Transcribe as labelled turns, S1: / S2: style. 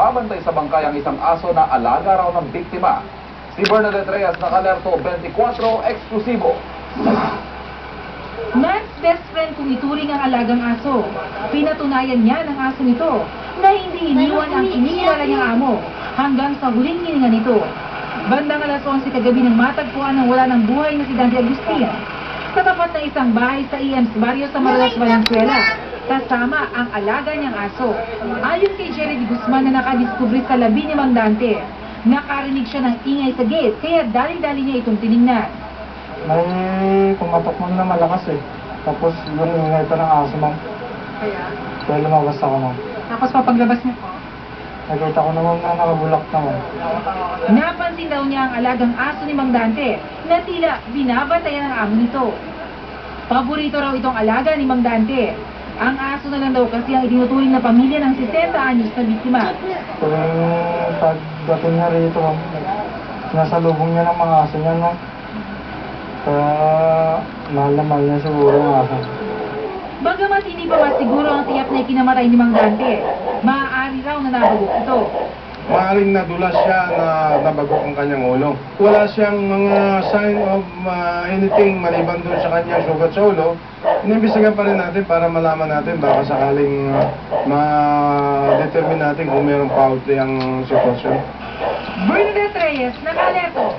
S1: nagbabantay sa bangkay ang isang aso na alaga raw ng biktima. Si Bernadette Reyes nakalerto 24 eksklusibo.
S2: Man's best friend kung ituring ang alagang aso. Pinatunayan niya ng aso nito na hindi iniwan ang kinikilala niyang amo hanggang sa huling hininga nito. Bandang alas 11 kagabi nang matagpuan ng wala ng buhay na si Dante Agustin sa tapat ng isang bahay sa EMS Barrio sa Malolos, Valenzuela, kasama ang alaga niyang aso. Ayon kay Jerry de Guzman na nakadiskubre sa labi ni Mang Dante, nakarinig siya ng ingay sa gate kaya dali-dali niya itong tiningnan.
S3: May kumatok mo na malakas eh. Tapos yung ingay pa ng aso, ma'am. Kaya lumabas ako, ma'am.
S2: Tapos papaglabas niya po,
S3: Nakita ko naman na nakabulak na, ma'am.
S2: napansin daw niya ang alagang aso ni Mang Dante na tila binabantayan ng amo nito. Paborito raw itong alaga ni Mang Dante. Ang aso na lang daw kasi ang itinuturing na pamilya ng 60 anyos na biktima.
S3: Tuwing pagdating niya rito, ma'am, nasa lubong niya ng mga aso niya, ma'am. Kaya mahal na mahal niya siguro ang aso.
S2: Bagamat hindi pa masiguro ang tiyak na ikinamatay ni Mang Dante, maaari raw na nabagok ito.
S4: Maaring nadulas siya na nabagok ang kanyang ulo. Wala siyang mga sign of anything maliban doon sa kanyang sugat sa ulo. Inimbestigahan pa rin natin para malaman natin baka sakaling ma-determine natin kung mayroong fault ang sitwasyon.
S2: Bernadette Reyes, nakalerto.